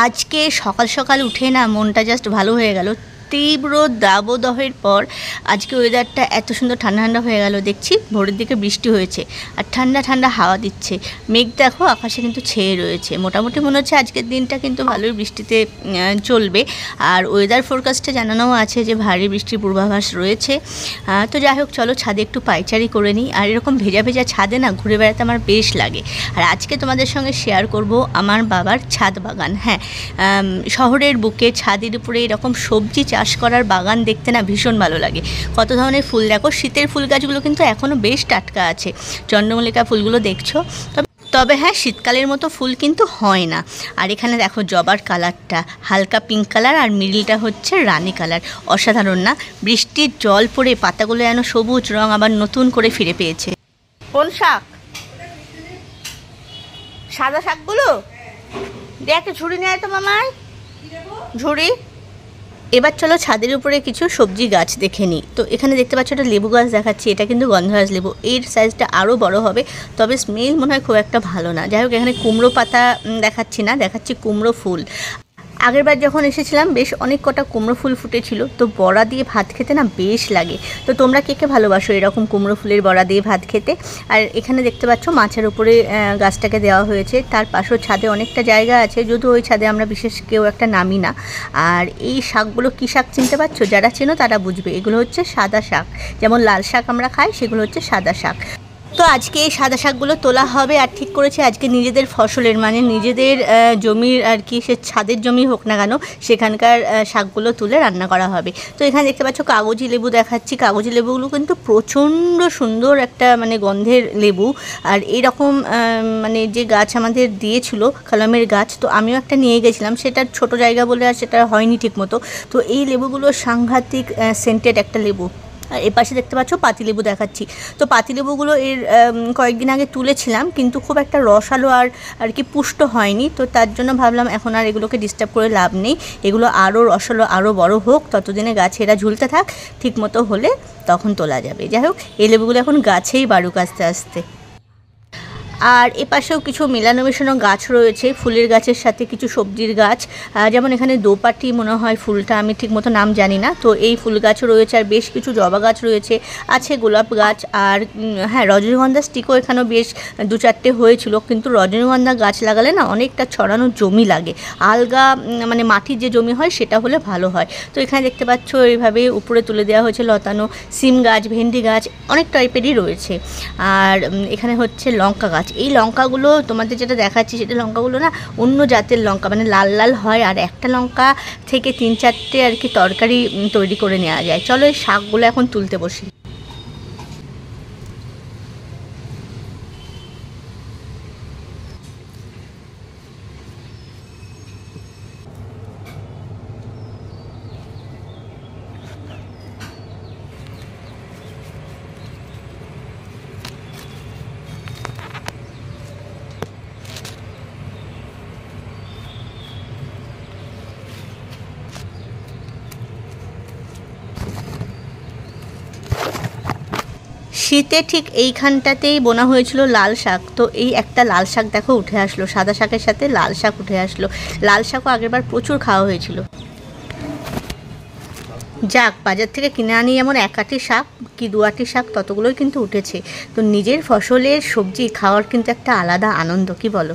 আজকে সকাল সকাল উঠে না মনটা জাস্ট ভালো হয়ে গেল। তীব্র দাবদাহের পর আজকে ওয়েদারটা এত সুন্দর ঠান্ডা ঠান্ডা হয়ে গেল। দেখছি ভোরের দিকে বৃষ্টি হয়েছে আর ঠান্ডা ঠান্ডা হাওয়া দিচ্ছে। মেঘ দেখো আকাশে কিন্তু ছেয়ে রয়েছে। মোটামুটি মনে হচ্ছে আজকের দিনটা কিন্তু ভালোই বৃষ্টিতে চলবে। আর ওয়েদার ফোরকাস্টে জানানোও আছে যে ভারী বৃষ্টির পূর্বাভাস রয়েছে। তো যাই হোক, চলো ছাদে একটু পায়চারি করে নিই। আর এরকম ভেজা ভেজা ছাদে না ঘুরে বেড়াতে আমার বেশ লাগে। আর আজকে তোমাদের সঙ্গে শেয়ার করব আমার বাবার ছাদ বাগান। হ্যাঁ, শহরের বুকে ছাদের উপরে এরকম সবজি চাষ করার বাগান দেখতে না ভীষণ ভালো লাগে। কত ধরনের ফুল দেখো, শীতের ফুল গাছগুলো কিন্তু এখনও বেশ টাটকা আছে। চন্দ্রমল্লিকা ফুলগুলো দেখছো, তবে হ্যাঁ শীতকালের মতো ফুল কিন্তু হয় না। আর এখানে দেখো জবার কালারটা হালকা পিঙ্ক কালার আর মিডিলটা হচ্ছে রানী কালার। অসাধারণ না? বৃষ্টির জল পড়ে পাতাগুলো যেন সবুজ রং আবার নতুন করে ফিরে পেয়েছে। কোন শাক? সাদা শাকগুলো দেখ, ঝুড়ি নেয় তো মামায়, ঝুড়ি। এবার চলো ছাদের উপরে কিছু সবজি গাছ দেখে নিই। তো এখানে দেখতে পাচ্ছ একটা লেবু গাছ দেখাচ্ছি। এটা কিন্তু গন্ধরাজ লেবু। এর সাইজটা আরও বড় হবে, তবে স্মেল মনে হয় খুব একটা ভালো না। যাই হোক, এখানে কুমড়ো পাতা দেখাচ্ছি না, দেখাচ্ছি কুমড়ো ফুল। আগেরবার যখন এসেছিলাম বেশ অনেক কটা কুমড়ো ফুল ফুটেছিল। তো বড়া দিয়ে ভাত খেতে না বেশ লাগে। তো তোমরা কে কে ভালোবাসো এরকম কুমড়ো ফুলের বড়া দিয়ে ভাত খেতে? আর এখানে দেখতে পাচ্ছ মাছের উপরে গাছটাকে দেওয়া হয়েছে। তার পাশেও ছাদে অনেকটা জায়গা আছে, যদিও ওই ছাদে আমরা বিশেষ কেউ একটা নামি না। আর এই শাকগুলো কী শাক চিনতে পারছো? যারা চেনো তারা বুঝবে। এগুলো হচ্ছে সাদা শাক। যেমন লাল শাক আমরা খাই, সেগুলো হচ্ছে সাদা শাক। তো আজকে এই সাদা শাকগুলো তোলা হবে। আর ঠিক করেছে আজকে নিজেদের ফসলের, মানে নিজেদের জমির আর কি, সে ছাদের জমি হোক না কেন, সেখানকার শাকগুলো তুলে রান্না করা হবে। তো এখানে দেখতে পাচ্ছ কাগজি লেবু দেখাচ্ছি। কাগজি লেবুগুলো কিন্তু প্রচণ্ড সুন্দর একটা মানে গন্ধের লেবু। আর এইরকম মানে যে গাছ আমাদের দিয়েছিল কলমের গাছ, তো আমিও একটা নিয়ে গেছিলাম। সেটার ছোট জায়গা বলে আর সেটা হয়নি ঠিক মতো। তো এই লেবুগুলো সাংঘাতিক সেন্টেড একটা লেবু। আর এ পাশে দেখতে পাচ্ছ পাতিলেবু দেখাচ্ছি। তো পাতিলেবুগুলো এর কয়েকদিন আগে তুলেছিলাম, কিন্তু খুব একটা রসালো আর কি পুষ্ট হয়নি। তো তার জন্য ভাবলাম এখন আর এগুলোকে ডিস্টার্ব করে লাভ নেই। এগুলো আরও রসালো আরও বড় হোক, ততদিনে গাছে এরা ঝুলতে থাক। ঠিক মতো হলে তখন তোলা যাবে। যাই হোক, এই লেবুগুলো এখন গাছেই বাড়ুক আস্তে আস্তে। আর এপাশেও কিছু মেলানো মেশানো গাছ রয়েছে, ফুলের গাছের সাথে কিছু সবজির গাছ। যেমন এখানে দোপাটি মনে হয় ফুলটা, আমি ঠিক মতো নাম জানি না। তো এই ফুল গাছও রয়েছে, আর বেশ কিছু জবা গাছ রয়েছে, আছে গোলাপ গাছ। আর হ্যাঁ, রজনীগন্ধা স্টিকও এখানেও বেশ 2-4টে হয়েছিল। কিন্তু রজনীগন্ধা গাছ লাগালে না অনেকটা ছড়ানো জমি লাগে। আলগা মানে মাটির যে জমি হয় সেটা হলে ভালো হয়। তো এখানে দেখতে পাচ্ছ এইভাবে উপরে তুলে দেওয়া হয়েছে লতানো সিম গাছ, ভেন্ডি গাছ, অনেক টাইপেরই রয়েছে। আর এখানে হচ্ছে লঙ্কা গাছ। এই লঙ্কাগুলো তোমাদের যেটা দেখাচ্ছি সেটা লঙ্কাগুলো না অন্য জাতের লঙ্কা, মানে লাল লাল হয়। আর একটা লঙ্কা থেকে 3-4টে আর কি তরকারি তৈরি করে নেওয়া যায়। চলো এই শাকগুলো এখন তুলতে বসি। শীতে ঠিক এইখানটাতেই বোনা হয়েছিল লাল শাক। তো এই একটা লাল শাক দেখো উঠে আসলো, সাদা শাকের সাথে লাল শাক উঠে আসলো। লাল শাকও আগেরবার প্রচুর খাওয়া হয়েছিল। যাক, বাজার থেকে কিনে আনি এমন 1 আঁটি শাক কি 2 আঁটি শাক, ততগুলোই কিন্তু উঠেছে। তো নিজের ফসলের সবজি খাওয়ার কিন্তু একটা আলাদা আনন্দ, কি বলো?